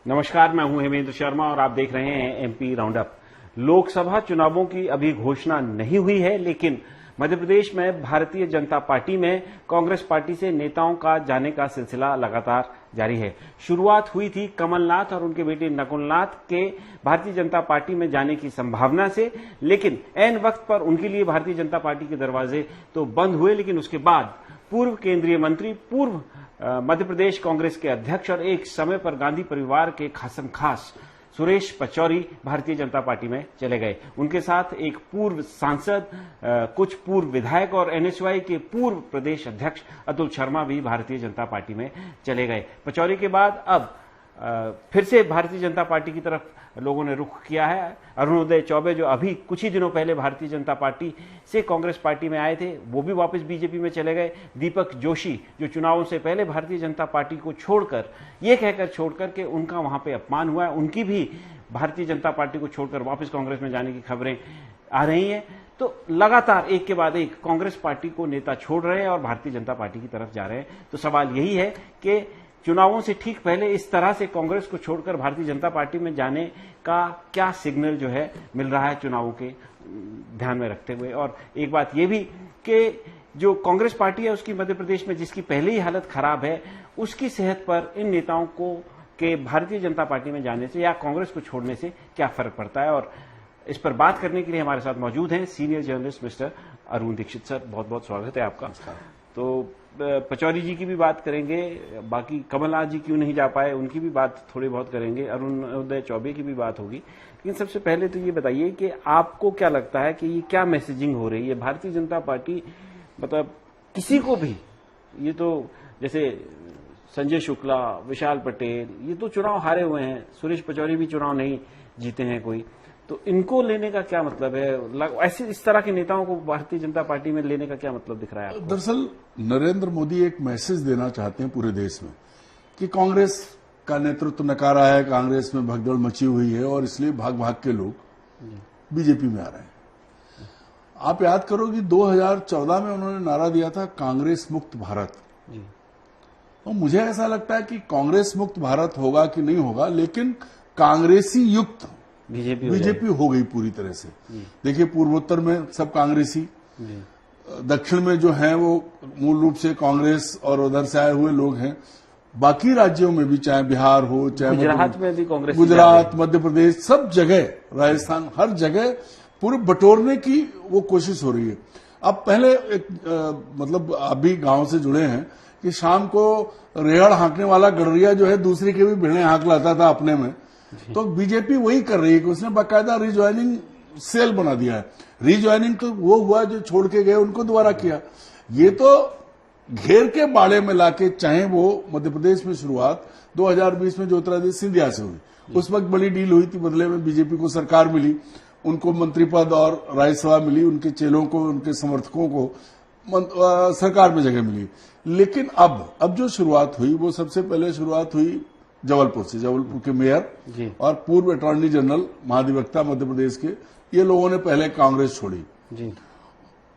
नमस्कार, मैं हूं हेमेंद्र शर्मा और आप देख रहे हैं एमपी राउंडअप। लोकसभा चुनावों की अभी घोषणा नहीं हुई है, लेकिन मध्य प्रदेश में भारतीय जनता पार्टी में कांग्रेस पार्टी से नेताओं का जाने का सिलसिला लगातार जारी है। शुरुआत हुई थी कमलनाथ और उनके बेटे नकुलनाथ के भारतीय जनता पार्टी में जाने की संभावना से, लेकिन ऐन वक्त पर उनके लिए भारतीय जनता पार्टी के दरवाजे तो बंद हुए। लेकिन उसके बाद पूर्व केंद्रीय मंत्री, पूर्व मध्य प्रदेश कांग्रेस के अध्यक्ष और एक समय पर गांधी परिवार के खासम खास सुरेश पचौरी भारतीय जनता पार्टी में चले गए। उनके साथ एक पूर्व सांसद, कुछ पूर्व विधायक और एनएसयूआई के पूर्व प्रदेश अध्यक्ष अतुल शर्मा भी भारतीय जनता पार्टी में चले गए। पचौरी के बाद अब फिर से भारतीय जनता पार्टी की तरफ लोगों ने रुख किया है। अरुणोदय चौबे, जो अभी कुछ ही दिनों पहले भारतीय जनता पार्टी से कांग्रेस पार्टी में आए थे, वो भी वापस बीजेपी में चले गए। दीपक जोशी, जो चुनावों से पहले भारतीय जनता पार्टी को छोड़कर, ये कहकर छोड़कर के उनका वहां पे अपमान हुआ है, उनकी भी भारतीय जनता पार्टी को छोड़कर वापस कांग्रेस में जाने की खबरें आ रही हैं। तो लगातार एक के बाद एक कांग्रेस पार्टी को नेता छोड़ रहे हैं और भारतीय जनता पार्टी की तरफ जा रहे हैं। तो सवाल यही है कि चुनावों से ठीक पहले इस तरह से कांग्रेस को छोड़कर भारतीय जनता पार्टी में जाने का क्या सिग्नल जो है मिल रहा है चुनावों के ध्यान में रखते हुए। और एक बात यह भी कि जो कांग्रेस पार्टी है उसकी मध्य प्रदेश में जिसकी पहले ही हालत खराब है, उसकी सेहत पर इन नेताओं को के भारतीय जनता पार्टी में जाने से या कांग्रेस को छोड़ने से क्या फर्क पड़ता है। और इस पर बात करने के लिए हमारे साथ मौजूद हैं senior journalist mister Arun Dikshit. Sir, बहुत बहुत स्वागत है आपका। तो पचौरी जी की भी बात करेंगे, बाकी कमलनाथ जी क्यों नहीं जा पाए उनकी भी बात थोड़ी बहुत करेंगे, अरुणोदय चौबे की भी बात होगी। लेकिन सबसे पहले तो ये बताइए कि आपको क्या लगता है कि ये क्या मैसेजिंग हो रही है भारतीय जनता पार्टी, मतलब किसी को भी, ये तो जैसे संजय शुक्ला, विशाल पटेल, ये तो चुनाव हारे हुए हैं, सुरेश पचौरी भी चुनाव नहीं जीते हैं कोई, तो इनको लेने का क्या मतलब है? ऐसे इस तरह के नेताओं को भारतीय जनता पार्टी में लेने का क्या मतलब दिख रहा है आपको? दरअसल नरेंद्र मोदी एक मैसेज देना चाहते हैं पूरे देश में कि कांग्रेस का नेतृत्व नकारा है, कांग्रेस में भगदड़ मची हुई है और इसलिए भाग भाग के लोग बीजेपी में आ रहे हैं। आप याद करो कि 2014 में उन्होंने नारा दिया था कांग्रेस मुक्त भारत। तो मुझे ऐसा लगता है कि कांग्रेस मुक्त भारत होगा कि नहीं होगा, लेकिन कांग्रेसी युक्त बीजेपी हो गई पूरी तरह से। देखिए, पूर्वोत्तर में सब कांग्रेसी, दक्षिण में जो हैं वो मूल रूप से कांग्रेस और उधर से आए हुए लोग हैं। बाकी राज्यों में भी, चाहे बिहार हो, चाहे गुजरात में भी कांग्रेस, गुजरात, मध्य प्रदेश, सब जगह, राजस्थान, हर जगह पूरे बटोरने की वो कोशिश हो रही है। अब पहले एक मतलब अभी गांव से जुड़े हैं कि शाम को रेहड़ हाँकने वाला गडरिया जो है दूसरे के भी भेड़े हाँक लाता था अपने में। तो बीजेपी वही कर रही है कि उसने बाकायदा रिज्वाइनिंग सेल बना दिया है। रिज्वाइनिंग तो वो हुआ जो छोड़ के गए उनको दोबारा किया। ये तो घेर के बाड़े में लाके, चाहे वो मध्य प्रदेश में शुरुआत 2020 में ज्योतिरादित्य सिंधिया से हुई, उस वक्त बड़ी डील हुई थी, बदले में बीजेपी को सरकार मिली, उनको मंत्री पद और राज्यसभा मिली, उनके चेलों को, उनके समर्थकों को सरकार में जगह मिली। लेकिन अब जो शुरुआत हुई वो सबसे पहले शुरुआत हुई जबलपुर से। जबलपुर के मेयर और पूर्व अटॉर्नी जनरल, महाधिवक्ता मध्य प्रदेश के, ये लोगों ने पहले कांग्रेस छोड़ी जी।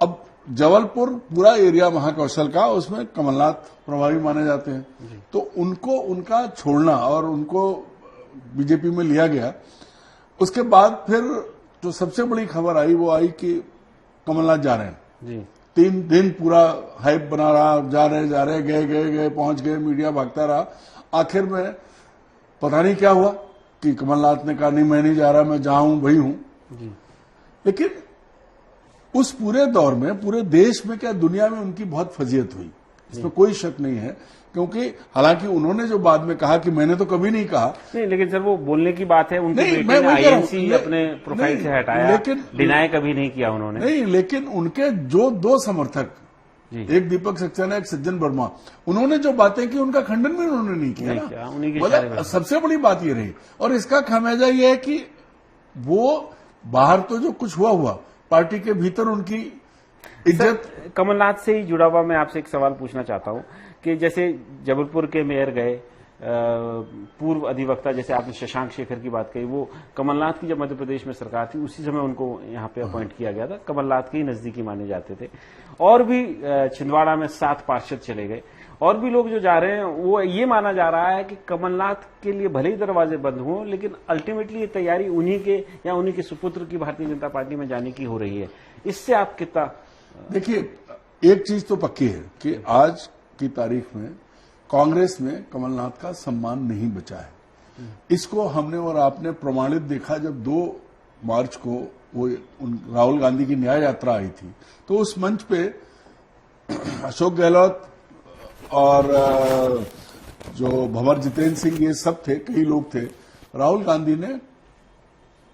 अब जबलपुर पूरा एरिया महाकौशल का, उसमें कमलनाथ प्रभावी माने जाते हैं, तो उनको उनका छोड़ना और उनको बीजेपी में लिया गया। उसके बाद फिर जो सबसे बड़ी खबर आई वो आई कि कमलनाथ जा रहे हैं। 3 दिन पूरा हाइप बना रहा, जा रहे, गए, पहुंच गए, मीडिया भागता रहा। आखिर में पता नहीं क्या हुआ कि कमलनाथ ने कहा नहीं, मैं नहीं जा रहा, मैं जहां हूं वही हूं। लेकिन उस पूरे दौर में, पूरे देश में, क्या दुनिया में उनकी बहुत फजीयत हुई, इसमें कोई शक नहीं है। क्योंकि हालांकि उन्होंने जो बाद में कहा कि मैंने तो कभी नहीं कहा, नहीं, लेकिन सर वो बोलने की बात है, उनके बेटे ने आईएनसी अपने प्रोफाइल से हटाया, लेकिन डिनाई कभी नहीं किया उन्होंने। नहीं, लेकिन उनके जो 2 समर्थक, एक दीपक सक्सेना, एक सज्जन वर्मा, उन्होंने जो बातें की उनका खंडन भी उन्होंने नहीं किया ना। मतलब सबसे बड़ी बात ये रही। और इसका खामियाजा ये है कि वो बाहर तो जो कुछ हुआ, पार्टी के भीतर उनकी इज्जत। कमलनाथ से ही जुड़ा हुआ मैं आपसे एक सवाल पूछना चाहता हूं कि जैसे जबलपुर के मेयर गए, पूर्व अधिवक्ता, जैसे आपने शशांक शेखर की बात कही, वो कमलनाथ की जब मध्य प्रदेश में सरकार थी उसी समय उनको यहाँ पे अपॉइंट किया गया था, कमलनाथ के ही नजदीकी माने जाते थे। और भी छिंदवाड़ा में 7 पार्षद चले गए और भी लोग जो जा रहे हैं वो ये माना जा रहा है कि कमलनाथ के लिए भले ही दरवाजे बंद हों, लेकिन अल्टीमेटली ये तैयारी उन्हीं के या उन्हीं के सुपुत्र की भारतीय जनता पार्टी में जाने की हो रही है। इससे आप कितना? देखिए, एक चीज तो पक्की है कि आज की तारीख में कांग्रेस में कमलनाथ का सम्मान नहीं बचा है। इसको हमने और आपने प्रमाणित देखा जब 2 मार्च को वो राहुल गांधी की न्याय यात्रा आई थी, तो उस मंच पे अशोक गहलोत और जो भंवर जितेंद्र सिंह ये सब थे, कई लोग थे। राहुल गांधी ने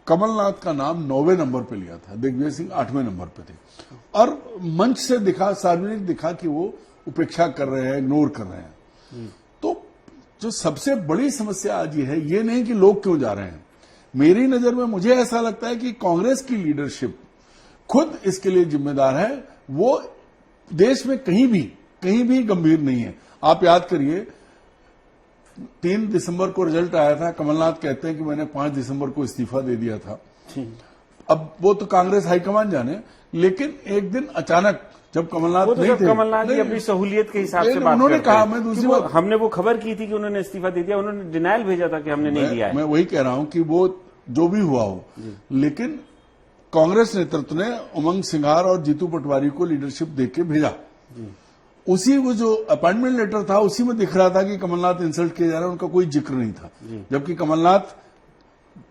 कमलनाथ का नाम 9वें नंबर पे लिया था, दिग्विजय सिंह 8वें नंबर पे थे, और मंच से दिखा, सार्वजनिक दिखा कि वो उपेक्षा कर रहे हैं, इग्नोर कर रहे हैं। तो जो सबसे बड़ी समस्या आज ये है, ये नहीं कि लोग क्यों जा रहे हैं। मेरी नजर में मुझे ऐसा लगता है कि कांग्रेस की लीडरशिप खुद इसके लिए जिम्मेदार है। वो देश में कहीं भी गंभीर नहीं है। आप याद करिए, 3 दिसंबर को रिजल्ट आया था, कमलनाथ कहते हैं कि मैंने 5 दिसंबर को इस्तीफा दे दिया था। अब वो तो कांग्रेस हाईकमान जाने, लेकिन एक दिन अचानक जब कमलनाथ तो नहीं थे, कमलनाथ जी अपनी सहूलियत के हिसाब से बात उन्होंने कहा, मैं दूसरी बात, हमने वो खबर की थी कि उन्होंने इस्तीफा दे दिया, उन्होंने डिनायल भेजा था कि हमने नहीं दिया है। मैं वही कह रहा हूं कि वो जो भी हुआ हो, लेकिन कांग्रेस नेतृत्व ने उमंग सिंघार और जीतू पटवारी को लीडरशिप देके भेजा। उसी वो जो अपॉइंटमेंट लेटर था, उसी में दिख रहा था कि कमलनाथ इंसल्ट किए जा रहे हैं, उनका कोई जिक्र नहीं था। जबकि कमलनाथ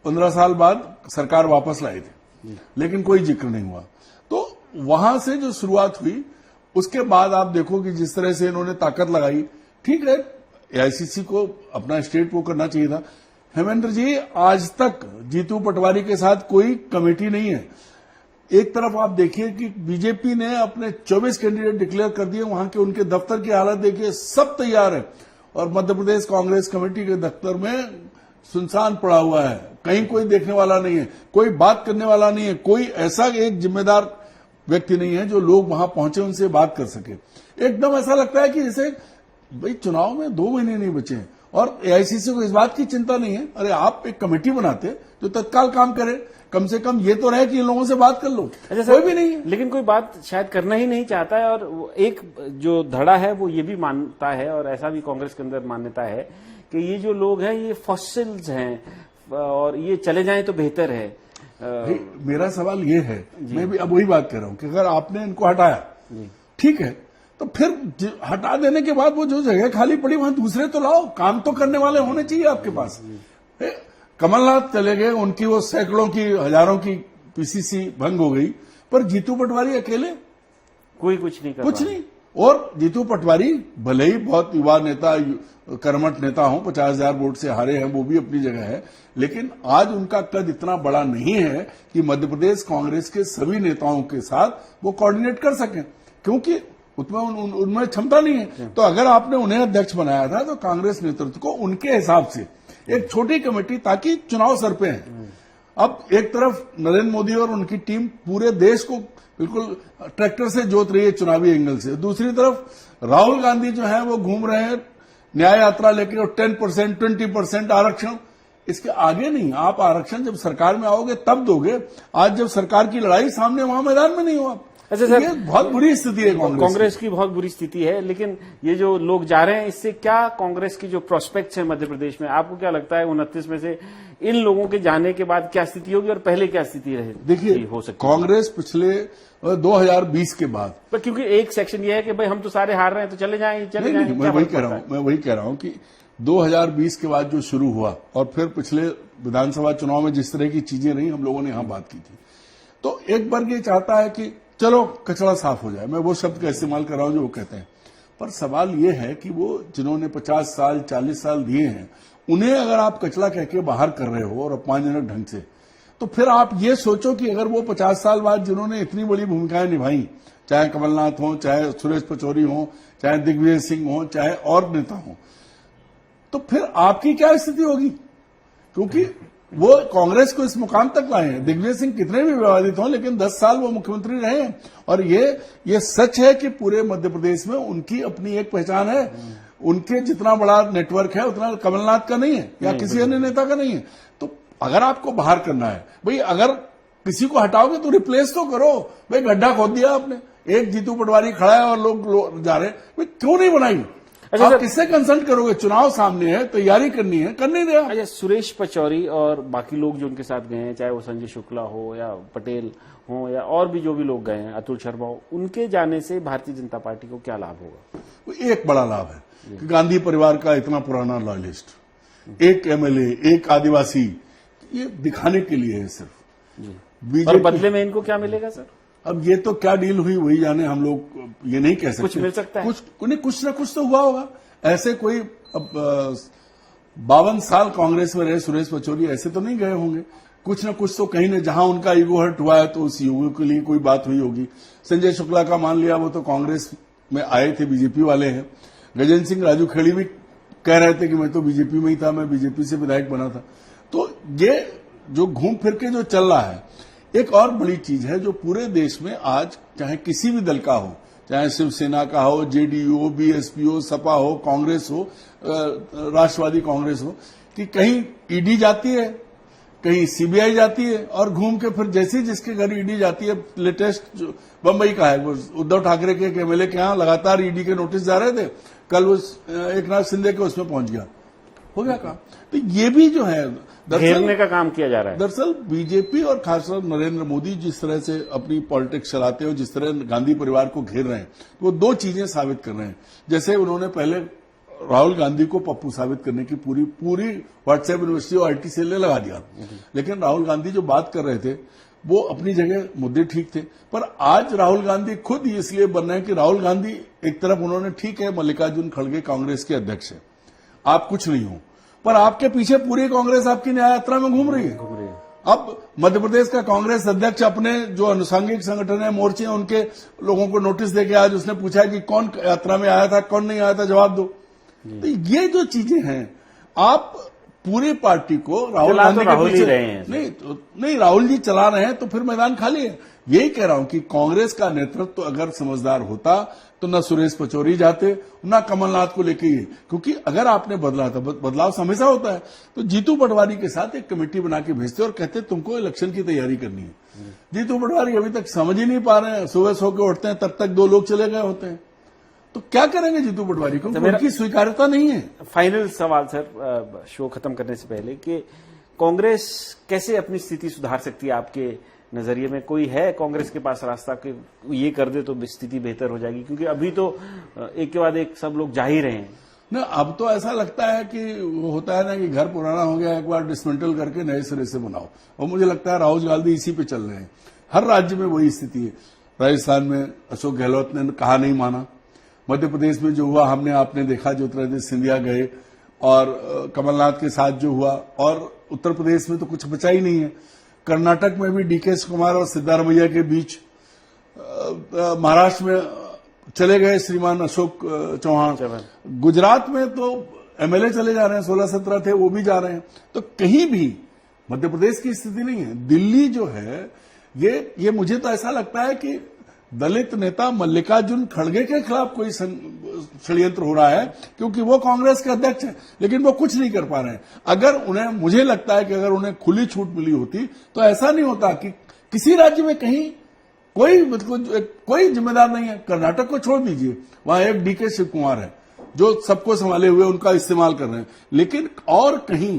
15 साल बाद सरकार वापस लाए थे, लेकिन कोई जिक्र नहीं हुआ। तो वहां से जो शुरुआत हुई, उसके बाद आप देखो कि जिस तरह से इन्होंने ताकत लगाई, ठीक है, एआईसीसी को अपना स्टेट वो करना चाहिए था। हेमेंद्र जी, आज तक जीतू पटवारी के साथ कोई कमेटी नहीं है। एक तरफ आप देखिए कि बीजेपी ने अपने 24 कैंडिडेट डिक्लेयर कर दिए, वहां के उनके दफ्तर की हालत देखिए, सब तैयार है, और मध्य प्रदेश कांग्रेस कमेटी के दफ्तर में सुनसान पड़ा हुआ है, कहीं कोई देखने वाला नहीं है, कोई बात करने वाला नहीं है, कोई ऐसा एक जिम्मेदार व्यक्ति नहीं है जो लोग वहां पहुंचे उनसे बात कर सके। एकदम ऐसा लगता है कि जैसे भाई चुनाव में 2 महीने नहीं बचे हैं और एआईसीसी को इस बात की चिंता नहीं है। अरे आप एक कमेटी बनाते जो तत्काल काम करे, कम से कम ये तो रहे कि इन लोगों से बात कर लो। कोई भी नहीं है, लेकिन कोई बात शायद करना ही नहीं चाहता है। और एक जो धड़ा है वो ये भी मानता है, और ऐसा भी कांग्रेस के अंदर मान्यता है कि ये जो लोग हैं ये फॉसिल्स हैं और ये चले जाएं तो बेहतर है। मेरा सवाल ये है, मैं भी अब वही बात कर रहा हूं कि अगर आपने इनको हटाया, ठीक है, तो फिर हटा देने के बाद वो जो जगह खाली पड़ी वहां दूसरे तो लाओ, काम तो करने वाले होने चाहिए आपके पास। कमलनाथ चले गए, उनकी वो सैकड़ों की हजारों की पीसीसी भंग हो गई, पर जीतू पटवारी अकेले कोई कुछ नहीं कर कुछ नहीं। और जीतू पटवारी भले ही बहुत युवा नेता, कर्मठ नेता हो, 50,000 वोट से हारे हैं, वो भी अपनी जगह है, लेकिन आज उनका कद इतना बड़ा नहीं है कि मध्य प्रदेश कांग्रेस के सभी नेताओं के साथ वो कोऑर्डिनेट कर सकें, क्योंकि उनमें क्षमता नहीं है। तो अगर आपने उन्हें अध्यक्ष बनाया था तो कांग्रेस नेतृत्व को उनके हिसाब से एक छोटी कमेटी, ताकि चुनाव सर पे है। अब एक तरफ नरेंद्र मोदी और उनकी टीम पूरे देश को बिल्कुल ट्रैक्टर से जोत रही है चुनावी एंगल से, दूसरी तरफ राहुल गांधी जो है वो घूम रहे हैं न्याय यात्रा लेके, और 10%, 20% आरक्षण, इसके आगे नहीं। आप आरक्षण जब सरकार में आओगे तब दोगे, आज जब सरकार की लड़ाई सामने, वहां मैदान में नहीं हो आप। अच्छा सर, ये बहुत बुरी स्थिति है कांग्रेस की बहुत बुरी स्थिति है। लेकिन ये जो लोग जा रहे हैं, इससे क्या कांग्रेस की जो प्रोस्पेक्ट्स है मध्य प्रदेश में, आपको क्या लगता है 29 में से इन लोगों के जाने के बाद क्या स्थिति होगी और पहले क्या स्थिति रहे? देखिए, हो सकती कांग्रेस पिछले 2020 के बाद, पर क्योंकि एक सेक्शन ये है कि भाई हम तो सारे हार रहे हैं तो चले जाएं, चले जाएं। मैं वही कह रहा हूं कि 2020 के बाद जो शुरू हुआ और फिर पिछले विधानसभा चुनाव में जिस तरह की चीजें रही, हम लोगों ने यहां बात की थी, तो एक वर्ग ये चाहता है कि चलो कचरा साफ हो जाए। मैं वो शब्द का इस्तेमाल कर रहा हूं जो वो कहते हैं, पर सवाल ये है कि वो जिन्होंने 50 साल 40 साल दिए हैं, उन्हें अगर आप कचरा कह के बाहर कर रहे हो और अपमानजनक ढंग से, तो फिर आप ये सोचो कि अगर वो 50 साल बाद जिन्होंने इतनी बड़ी भूमिकाएं निभाई, चाहे कमलनाथ हो, चाहे सुरेश पचौरी हो, चाहे दिग्विजय सिंह हो, चाहे और नेता हो, तो फिर आपकी क्या स्थिति होगी? क्योंकि वो कांग्रेस को इस मुकाम तक लाए हैं। दिग्विजय सिंह कितने भी विवादित हों, लेकिन 10 साल वो मुख्यमंत्री रहे हैं, और ये सच है कि पूरे मध्य प्रदेश में उनकी अपनी एक पहचान है। उनके जितना बड़ा नेटवर्क है उतना कमलनाथ का नहीं है या किसी अन्य नेता का नहीं है। तो अगर आपको बाहर करना है, भाई अगर किसी को हटाओगे तो रिप्लेस तो करो। भाई गड्ढा खोद दिया आपने, एक जीतू पटवारी खड़ा है और लोग जा रहे हैं, भाई क्यों नहीं बनाई? अच्छा आप सर, किससे कंसल्ट करोगे? चुनाव सामने है, तैयारी करनी है, कर नहीं रहा। अच्छा, सुरेश पचौरी और बाकी लोग जो उनके साथ गए हैं, चाहे वो संजय शुक्ला हो या पटेल हो या और भी जो भी लोग गए हैं, अतुल शर्मा हो, उनके जाने से भारतीय जनता पार्टी को क्या लाभ होगा? एक बड़ा लाभ है कि गांधी परिवार का इतना पुराना लॉयलिस्ट, एक एमएलए, एक आदिवासी, ये दिखाने के लिए है सिर्फ। और बदले में इनको क्या मिलेगा सर? अब ये तो क्या डील हुई वही जाने, हम लोग ये नहीं कह सकते। कुछ मिल सकता है, कुछ ना कुछ तो हुआ होगा। ऐसे कोई 52 साल कांग्रेस में रहे सुरेश पचौरी, ऐसे तो नहीं गए होंगे। कुछ ना कुछ तो कहीं ने, जहां उनका ईगो हर्ट हुआ है तो उस ईगो के लिए कोई बात हुई होगी। संजय शुक्ला का मान लिया, वो तो कांग्रेस में आए थे, बीजेपी वाले हैं। गजेंद्र सिंह राजू खेड़ी भी कह रहे थे कि मैं तो बीजेपी में ही था, मैं बीजेपी से विधायक बना था। तो ये जो घूम फिर के जो चल रहा है, एक और बड़ी चीज है जो पूरे देश में आज, चाहे किसी भी दल का हो, चाहे शिवसेना का हो, जेडीयू हो, बीएसपी हो, सपा हो, कांग्रेस हो, राष्ट्रवादी कांग्रेस हो, कि कहीं ईडी जाती है, कहीं सीबीआई जाती है, और घूम के फिर जैसे जिसके घर ईडी जाती है, लेटेस्ट जो बंबई का है, वो उद्धव ठाकरे के एमएलए के यहां लगातार ईडी के नोटिस जा रहे थे, कल वो एक नाथ शिंदे के उसमें पहुंच गया, हो गया काम। तो ये भी जो है घेरने का काम किया जा रहा है। दरअसल बीजेपी और खासकर नरेंद्र मोदी जिस तरह से अपनी पॉलिटिक्स चलाते हैं, जिस तरह गांधी परिवार को घेर रहे हैं, वो दो चीजें साबित कर रहे हैं। जैसे उन्होंने पहले राहुल गांधी को पप्पू साबित करने की पूरी व्हाट्सएप यूनिवर्सिटी और आईटी सेल ने लगा दिया, लेकिन राहुल गांधी जो बात कर रहे थे वो अपनी जगह मुद्दे ठीक थे। पर आज राहुल गांधी खुद ही इसलिए बन रहे हैं कि राहुल गांधी एक तरफ उन्होंने, ठीक है मल्लिकार्जुन खड़गे कांग्रेस के अध्यक्ष है, आप कुछ नहीं हो, पर आपके पीछे पूरी कांग्रेस आपकी न्याय यात्रा में घूम रही है। अब मध्य प्रदेश का कांग्रेस अध्यक्ष अपने जो अनुषंगिक संगठन है, मोर्चे हैं, उनके लोगों को नोटिस देके आज उसने पूछा है कि कौन यात्रा में आया था, कौन नहीं आया था, जवाब दो। तो ये जो चीजें हैं, आप पूरी पार्टी को राहुल गांधी के पीछे नहीं राहुल जी चला रहे हैं, तो फिर मैदान खाली है। यही कह रहा हूं कि कांग्रेस का नेतृत्व अगर समझदार होता तो न सुरेश पचौरी जाते, न कमलनाथ को लेके ये, क्योंकि अगर आपने बदला था, बदलाव हमेशा होता है, तो जीतू पटवारी के साथ एक कमेटी बना के भेजते और कहते तुमको इलेक्शन की तैयारी करनी है। जीतू पटवारी अभी तक समझ ही नहीं पा रहे हैं, सुबह सो के उठते हैं तब तक 2 लोग चले गए होते हैं, तो क्या करेंगे जीतू पटवारी को? उनकी स्वीकार्यता नहीं है। फाइनल सवाल सर, शो खत्म करने से पहले, कि कांग्रेस कैसे अपनी स्थिति सुधार सकती है आपके नजरिए में? कोई है कांग्रेस के पास रास्ता कि ये कर दे तो स्थिति बेहतर हो जाएगी? क्योंकि अभी तो एक के बाद एक सब लोग जा ही रहे हैं ना। अब तो ऐसा लगता है कि वो होता है ना कि घर पुराना हो गया, एक बार डिसमेंटल करके नए सिरे से बनाओ, और मुझे लगता है राहुल गांधी इसी पे चल रहे हैं। हर राज्य में वही स्थिति है। राजस्थान में अशोक गहलोत ने कहा नहीं माना, मध्य प्रदेश में जो हुआ हमने आपने देखा, ज्योतिरादित्य सिंधिया गए और कमलनाथ के साथ जो हुआ, और उत्तर प्रदेश में तो कुछ बचा ही नहीं है। कर्नाटक में भी डीके कुमार और सिद्धारमैया के बीच, महाराष्ट्र में चले गए श्रीमान अशोक चौहान, गुजरात में तो एमएलए चले जा रहे हैं, 16-17 थे वो भी जा रहे हैं। तो कहीं भी मध्य प्रदेश की स्थिति नहीं है। दिल्ली जो है ये मुझे तो ऐसा लगता है कि दलित नेता मल्लिकार्जुन खड़गे के खिलाफ कोई षड्यंत्र हो रहा है, क्योंकि वो कांग्रेस के अध्यक्ष हैं, लेकिन वो कुछ नहीं कर पा रहे हैं। अगर उन्हें, मुझे लगता है कि अगर उन्हें खुली छूट मिली होती तो ऐसा नहीं होता कि किसी राज्य में कहीं कोई जिम्मेदार नहीं है। कर्नाटक को छोड़ दीजिए, वहां एक डीके शिव कुमार है जो सबको संभाले हुए उनका इस्तेमाल कर रहे हैं, लेकिन और कहीं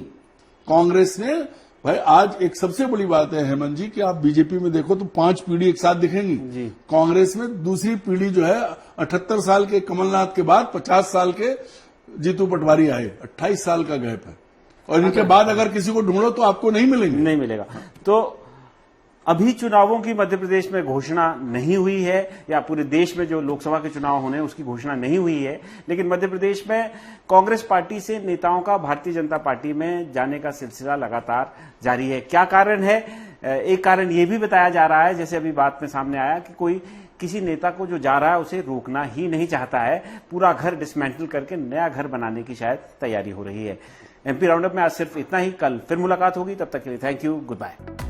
कांग्रेस ने, भाई आज एक सबसे बड़ी बात है हेमंत जी कि आप बीजेपी में देखो तो 5 पीढ़ी एक साथ दिखेंगी जी। कांग्रेस में दूसरी पीढ़ी जो है 78 साल के कमलनाथ के बाद 50 साल के जीतू पटवारी आए, 28 साल का गैप है, और इनके बाद अगर किसी को ढूंढो तो आपको नहीं मिलेगा। तो अभी चुनावों की मध्य प्रदेश में घोषणा नहीं हुई है, या पूरे देश में जो लोकसभा के चुनाव होने उसकी घोषणा नहीं हुई है, लेकिन मध्य प्रदेश में कांग्रेस पार्टी से नेताओं का भारतीय जनता पार्टी में जाने का सिलसिला लगातार जारी है। क्या कारण है? एक कारण ये भी बताया जा रहा है, जैसे अभी बात में सामने आया, कि कोई किसी नेता को जो जा रहा है उसे रोकना ही नहीं चाहता है, पूरा घर डिसमेंटल करके नया घर बनाने की शायद तैयारी हो रही है। एमपी राउंडअप में आज सिर्फ इतना ही। कल फिर मुलाकात होगी, तब तक के लिए थैंक यू, गुड बाय।